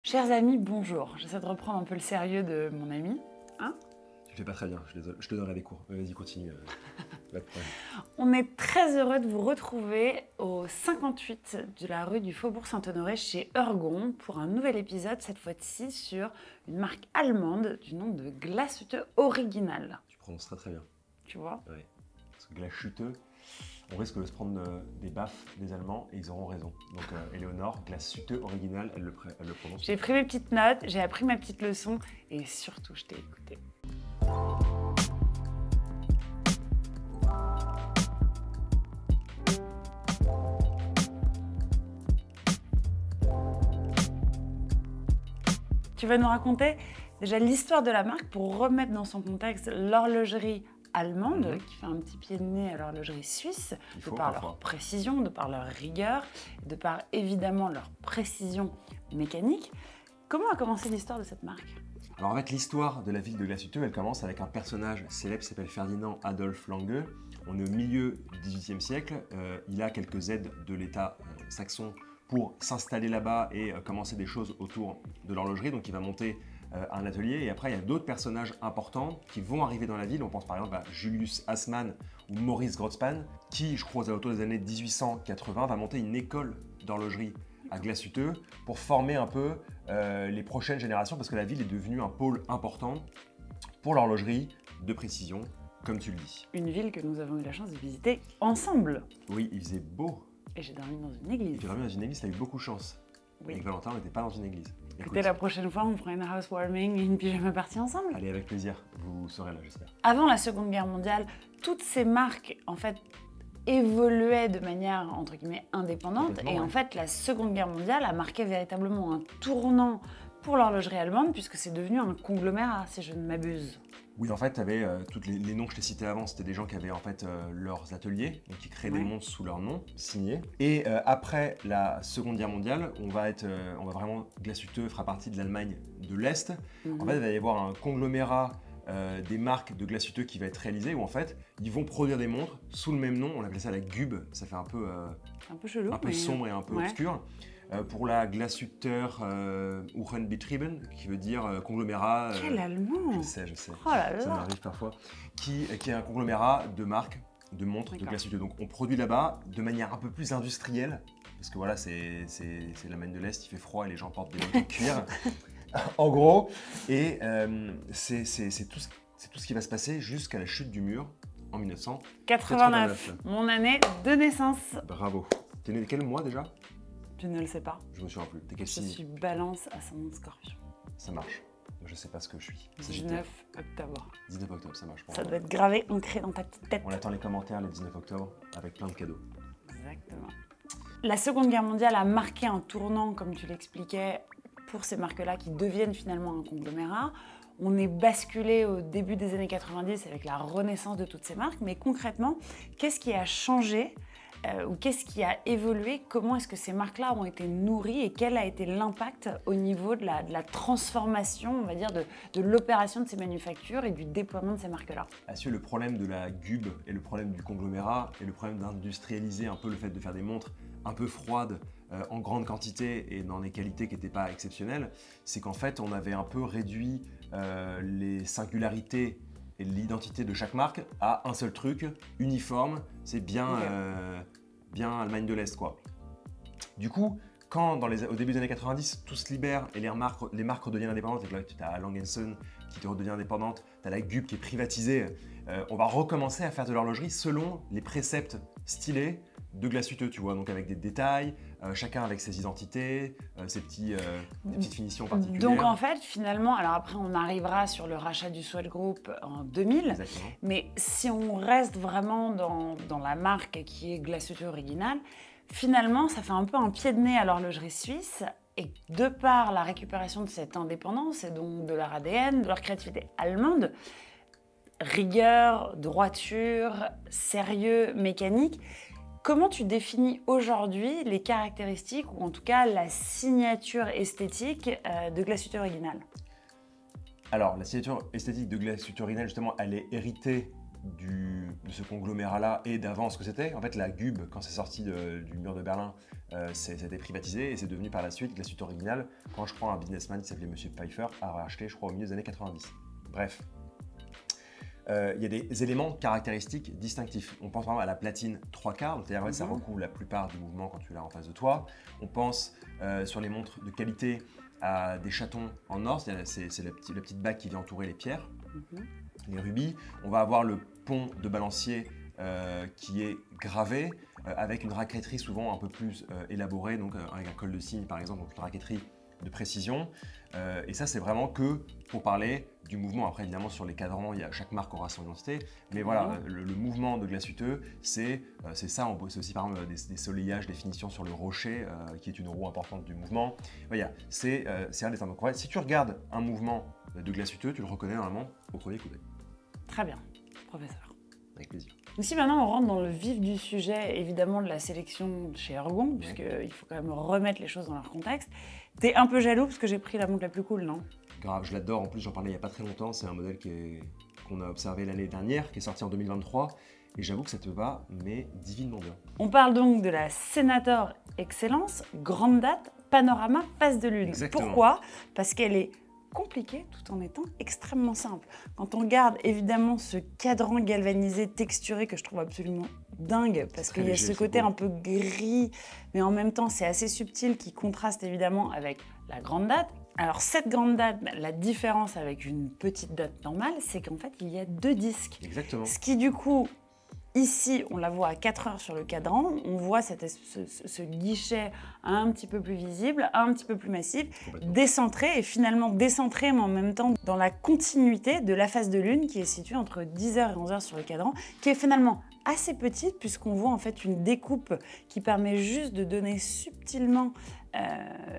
Chers amis, bonjour. J'essaie de reprendre un peu le sérieux de mon ami. Hein? Tu fais pas très bien, je te donnerai des cours. Vas-y, continue. Pas de problème. On est très heureux de vous retrouver au 58 de la rue du Faubourg Saint-Honoré chez Ergon pour un nouvel épisode, cette fois-ci sur une marque allemande du nom de Glashütte Original. Tu prononces très très bien. Tu vois? Ouais. Parce que Glashütte, on risque de se prendre des baffes des Allemands et ils auront raison. Donc Éléonore, Glashütte Original, elle le prononce. J'ai pris mes petites notes, j'ai appris ma petite leçon et surtout je t'ai écouté. Tu vas nous raconter déjà l'histoire de la marque pour remettre dans son contexte l'horlogerie allemande, qui fait un petit pied de nez à l'horlogerie suisse, de par leur précision, de par leur rigueur, de par évidemment leur précision mécanique. Comment a commencé l'histoire de cette marque? Alors en fait, l'histoire de la ville de Glashütte, elle commence avec un personnage célèbre qui s'appelle Ferdinand Adolf Lange. On est au milieu du XVIIIe siècle. Il a quelques aides de l'État saxon pour s'installer là-bas et commencer des choses autour de l'horlogerie. Donc il va monter un atelier et après il y a d'autres personnages importants qui vont arriver dans la ville. On pense par exemple à Julius Assmann ou Maurice Grossmann qui, je crois aux alentours des années 1880, va monter une école d'horlogerie à Glashütte pour former un peu les prochaines générations parce que la ville est devenue un pôle important pour l'horlogerie de précision, comme tu le dis. Une ville que nous avons eu la chance de visiter ensemble. Oui, il faisait beau. Et j'ai dormi dans une église. Et tu as dormi dans une église, tu as eu beaucoup de chance. Oui. Avec Valentin, on n'était pas dans une église. Écoutez, la prochaine fois, on fera une housewarming et une pyjama party ensemble. Allez, avec plaisir. Vous serez là, j'espère. Avant la Seconde Guerre mondiale, toutes ces marques, en fait, évoluaient de manière, entre guillemets, indépendante. Et en fait, la Seconde Guerre mondiale a marqué véritablement un tournant pour l'horlogerie allemande, puisque c'est devenu un conglomérat, si je ne m'abuse. Oui, en fait, tu avais tous les noms que je t'ai cités avant, c'était des gens qui avaient en fait leurs ateliers, donc qui créaient des montres sous leur nom, signés. Et après la Seconde Guerre mondiale, on va vraiment, Glashütte fera partie de l'Allemagne de l'Est. En fait, il va y avoir un conglomérat des marques de Glashütte qui va être réalisé, où en fait, ils vont produire des montres sous le même nom, on appelait ça la Gube, ça fait un peu chelou, un peu sombre et un peu obscur. Pour la Glashütter Uhrenbetrieben, qui veut dire conglomérat. Quel allemand! Je sais. Oh là là. Ça m'arrive parfois. Qui est un conglomérat de marques, de montres de Glashütte. Donc on produit là-bas de manière un peu plus industrielle, parce que voilà, c'est l'Allemagne de l'Est, il fait froid et les gens portent des montres en cuir. En gros, et c'est tout ce qui va se passer jusqu'à la chute du mur en 1989. Mon année de naissance. Bravo. T'es né de quel mois déjà? Je ne le sais pas. Je me souviens plus. T'es quel signe? Je suis Balance ascendant Scorpion. Ça marche. Je sais pas ce que je suis. 19 octobre. 19 octobre, ça marche. Ça doit être gravé, ancré dans ta petite tête. On attend les commentaires le 19 octobre avec plein de cadeaux. Exactement. La Seconde Guerre mondiale a marqué un tournant, comme tu l'expliquais, pour ces marques-là qui deviennent finalement un conglomérat. On est basculé au début des années 90 avec la renaissance de toutes ces marques, mais concrètement, qu'est-ce qui a changé ou qu'est-ce qui a évolué? Comment est-ce que ces marques-là ont été nourries et quel a été l'impact au niveau de la transformation, on va dire, de l'opération de ces manufactures et du déploiement de ces marques-là? Le problème de la Gube et le problème du conglomérat et le problème d'industrialiser un peu le fait de faire des montres un peu froides en grande quantité et dans des qualités qui n'étaient pas exceptionnelles, c'est qu'en fait on avait un peu réduit les singularités et l'identité de chaque marque à un seul truc, uniforme, c'est bien, bien Allemagne de l'Est quoi. Du coup, quand au début des années 90, tout se libère et les marques redeviennent indépendantes, et que là tu as Lange & Söhne qui redevient indépendante, tu as la Gube qui est privatisée, on va recommencer à faire de l'horlogerie selon les préceptes stylés de Glashütte, tu vois, donc avec des détails, chacun avec ses identités, ses petites finitions particulières. Donc en fait, finalement, alors après on arrivera sur le rachat du Swell Group en 2000, Exactement. Mais si on reste vraiment dans la marque qui est Glashütte Original, finalement ça fait un peu un pied de nez à l'horlogerie suisse. Et de par la récupération de cette indépendance et donc de leur ADN, de leur créativité allemande, rigueur, droiture, sérieux, mécanique, comment tu définis aujourd'hui les caractéristiques ou en tout cas la signature esthétique de Glashütte Original? Alors, la signature esthétique de Glashütte Original, justement, elle est héritée de ce conglomérat-là et d'avant ce que c'était. En fait, la GUB, quand c'est sorti du mur de Berlin, ça a été privatisé et c'est devenu par la suite Glashütte Original, quand je crois un businessman qui s'appelait Monsieur Pfeiffer a racheté, je crois, au milieu des années 90. Bref. Il y a des éléments caractéristiques distinctifs. On pense vraiment à la platine 3/4, c'est-à-dire que ça recouvre la plupart du mouvement quand tu l'as en face de toi. On pense sur les montres de qualité à des chatons en or, c'est la petite bague qui vient entourer les pierres, les rubis. On va avoir le pont de balancier qui est gravé avec une raqueterie souvent un peu plus élaborée, donc avec un col de cygne par exemple, donc une raqueterie de précision. Et ça, c'est vraiment que pour parler du mouvement. Après, évidemment, sur les cadrans, chaque marque aura son identité. Mais voilà, le mouvement de Glashütte, c'est ça. C'est aussi par exemple des soleillages, des finitions sur le rocher, qui est une roue importante du mouvement. Voilà, c'est un des donc, ouais, si tu regardes un mouvement de Glashütte, tu le reconnais normalement au premier coup d'œil. Très bien, professeur. Avec plaisir. Ici, maintenant, on rentre dans le vif du sujet, évidemment, de la sélection chez Ergon, puisqu'il faut quand même remettre les choses dans leur contexte. T'es un peu jaloux parce que j'ai pris la montre la plus cool, non? Grave, je l'adore. En plus, j'en parlais il n'y a pas très longtemps. C'est un modèle qu'on a observé l'année dernière, qui est sorti en 2023. Et j'avoue que ça te va, mais divinement bien. On parle donc de la Senator Excellence, grande date, panorama, phase de lune. Exactement. Pourquoi? Parce qu'elle est compliquée tout en étant extrêmement simple. Quand on regarde évidemment ce cadran galvanisé, texturé, que je trouve absolument dingue, parce qu'il y a ce côté un peu gris, mais en même temps c'est assez subtil, qui contraste évidemment avec la grande date. Alors cette grande date, la différence avec une petite date normale, c'est qu'en fait il y a 2 disques. Exactement. Ce qui du coup, ici, on la voit à 4 heures sur le cadran, on voit ce guichet un petit peu plus visible, un petit peu plus massif, décentré, et finalement décentré, mais en même temps dans la continuité de la phase de lune qui est située entre 10h et 11h sur le cadran, qui est finalement assez petite puisqu'on voit en fait une découpe qui permet juste de donner subtilement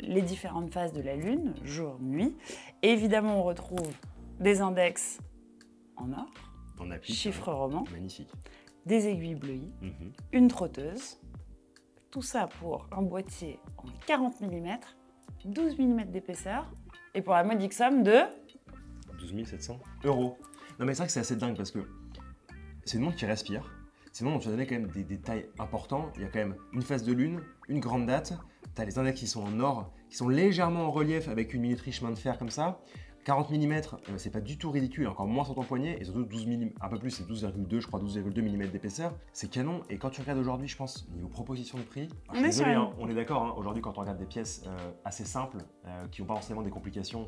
les différentes phases de la lune, jour, nuit. Et évidemment, on retrouve des index en or, en applique, chiffres romans. Magnifique. Des aiguilles bleuies, une trotteuse, tout ça pour un boîtier en 40 mm, 12 mm d'épaisseur, et pour la modique somme de 12 700 €. Non mais c'est vrai que c'est assez dingue parce que c'est une montre qui respire, c'est une montre dont tu as donné quand même des détails importants. Il y a quand même une phase de lune, une grande date, tu as les index qui sont en or, qui sont légèrement en relief avec une minuterie chemin de fer comme ça. 40 mm, c'est pas du tout ridicule, encore moins sur ton poignet, et surtout 12 mm, un peu plus, c'est 12,2, je crois, 12,2 mm d'épaisseur. C'est canon, et quand tu regardes aujourd'hui, je pense, niveau proposition de prix, je suis désolé, hein, on est d'accord, hein, aujourd'hui quand on regarde des pièces assez simples, qui n'ont pas forcément des complications,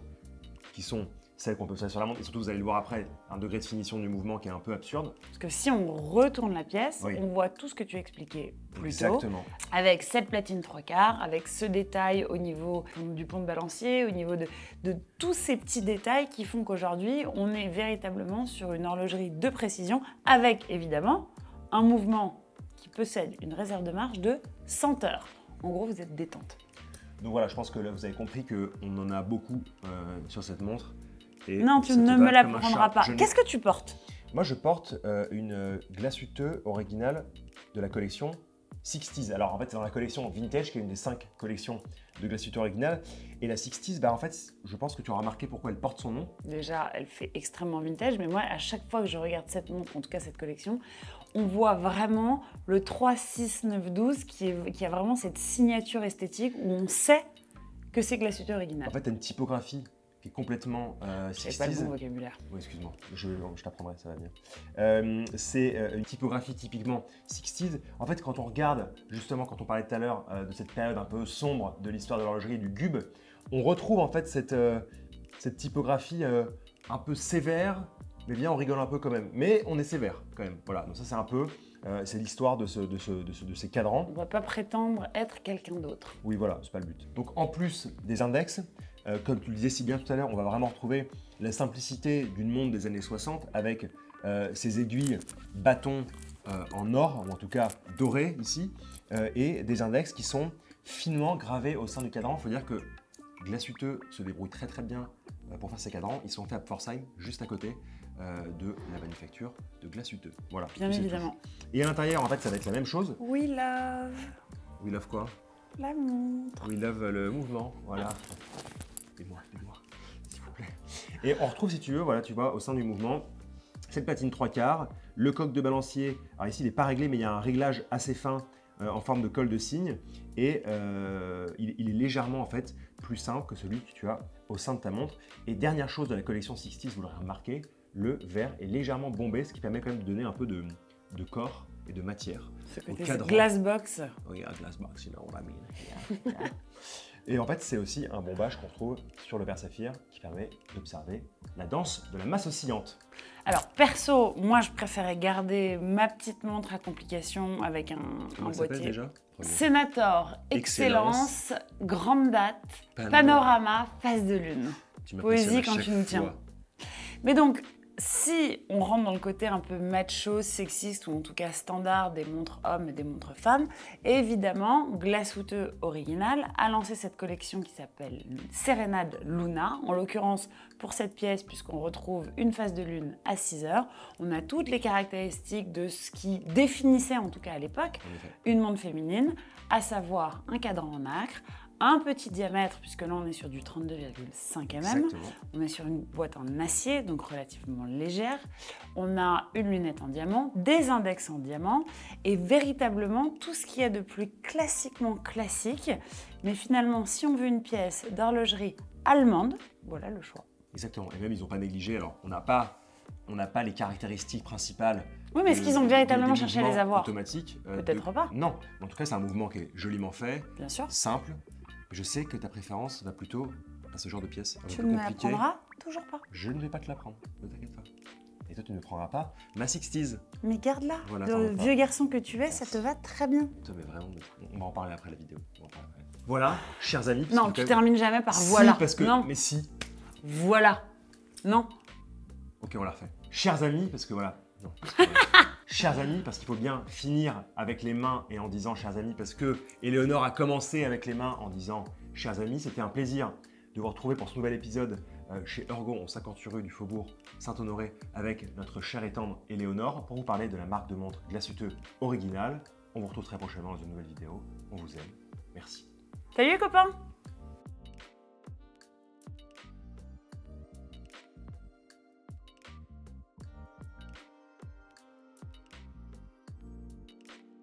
qui sont celles qu'on peut faire sur la montre, et surtout vous allez le voir après, un degré de finition du mouvement qui est un peu absurde. Parce que si on retourne la pièce, on voit tout ce que tu expliquais plus tôt, avec cette platine 3/4, avec ce détail au niveau du pont de balancier, au niveau de tous ces petits détails qui font qu'aujourd'hui, on est véritablement sur une horlogerie de précision, avec évidemment un mouvement qui possède une réserve de marche de 100 heures. En gros, vous êtes détente. Donc voilà, je pense que là, vous avez compris qu'on en a beaucoup sur cette montre. Et non, tu ne me l'apprendras pas. Qu'est-ce que tu portes? Moi, je porte une Glashütte originale de la collection 60s. Alors, en fait, c'est dans la collection Vintage, qui est une des 5 collections de Glashütte originale. Et la 60s, bah, en fait, je pense que tu auras remarqué pourquoi elle porte son nom. Déjà, elle fait extrêmement vintage, mais moi, à chaque fois que je regarde cette montre, en tout cas cette collection, on voit vraiment le 36912 qui a vraiment cette signature esthétique où on sait que c'est Glashütte originale. En fait, tu as une typographie qui est complètement 60s. C'est pas le bon vocabulaire. Oui, excuse-moi, je t'apprendrai, ça va venir. C'est une typographie typiquement 60s. En fait, quand on regarde, justement, quand on parlait tout à l'heure de cette période un peu sombre de l'histoire de l'horlogerie, du GUB, on retrouve en fait cette typographie un peu sévère, mais bien on rigole un peu quand même. Mais on est sévère quand même. Voilà, donc ça c'est un peu, c'est l'histoire de ces cadrans. On ne va pas prétendre être quelqu'un d'autre. Oui, voilà, c'est pas le but. Donc en plus des index, comme tu le disais si bien tout à l'heure, on va vraiment retrouver la simplicité d'une montre des années 60 avec ces aiguilles bâtons en or, ou en tout cas dorées ici, et des index qui sont finement gravés au sein du cadran. Il faut dire que Glashütte se débrouille très très bien pour faire ces cadrans. Ils sont faits à Pforzheim, juste à côté de la manufacture de Glashütte. Voilà. Bien évidemment. Et à l'intérieur, en fait, ça va être la même chose. We love. We love quoi? La montre. We love le mouvement, voilà. Aidez-moi, s'il vous plaît. Et on retrouve, si tu veux, voilà, tu vois, au sein du mouvement, cette platine 3/4, le coq de balancier. Alors ici, il n'est pas réglé, mais il y a un réglage assez fin en forme de col de cygne. Et il est légèrement en fait plus simple que celui que tu as au sein de ta montre. Et dernière chose de la collection 60s, vous l'aurez remarqué, le verre est légèrement bombé, ce qui permet quand même de donner un peu de corps et de matière au cadran. Glassbox. Oh yeah, glassbox, you know what I mean. Et en fait, c'est aussi un bombage qu'on trouve sur le verre saphir qui permet d'observer la danse de la masse oscillante. Alors perso, moi je préférais garder ma petite montre à complication avec un boîtier. Déjà Senator, Excellence, Grande Date, Panorama, Phase de Lune. Poésie quand tu nous tiens. Mais donc, si on rentre dans le côté un peu macho, sexiste ou en tout cas standard des montres hommes et des montres femmes, évidemment, Glashütte Original a lancé cette collection qui s'appelle Serenade Luna. En l'occurrence, pour cette pièce, puisqu'on retrouve une phase de lune à 6 heures, on a toutes les caractéristiques de ce qui définissait, en tout cas à l'époque, une montre féminine, à savoir un cadran en nacre, un petit diamètre, puisque là on est sur du 32,5 mm. Exactement. On est sur une boîte en acier, donc relativement légère. On a une lunette en diamant, des index en diamant, et véritablement tout ce qu'il y a de plus classiquement classique. Mais finalement, si on veut une pièce d'horlogerie allemande, voilà le choix. Exactement, et même ils n'ont pas négligé, alors on n'a pas les caractéristiques principales. Oui, mais est-ce qu'ils ont véritablement cherché à les avoir? Automatique. Peut-être pas. Non, en tout cas c'est un mouvement qui est joliment fait, bien sûr, simple. Je sais que ta préférence va plutôt à ce genre de pièce. Tu me l'apprendras? Toujours pas. Je ne vais pas te l'apprendre, ne t'inquiète pas. Et toi, tu ne prendras pas ma 60s. Mais garde-la, voilà, le vieux garçon que tu es, ça te va très bien. Mais vraiment, on va en parler après la vidéo. Voilà, chers amis. Non, tu termines jamais par voilà. Parce que... Non. Mais si. Voilà. Non. Ok, on la refait. Chers amis, parce que voilà. Non, chers amis, parce qu'il faut bien finir avec les mains et en disant chers amis, parce que Éléonore a commencé avec les mains en disant chers amis. C'était un plaisir de vous retrouver pour ce nouvel épisode chez Ergon, au 58 rue du Faubourg Saint-Honoré, avec notre chère et tendre Éléonore, pour vous parler de la marque de montre Glashütte Original. On vous retrouve très prochainement dans une nouvelle vidéo. On vous aime. Merci. Salut les copains!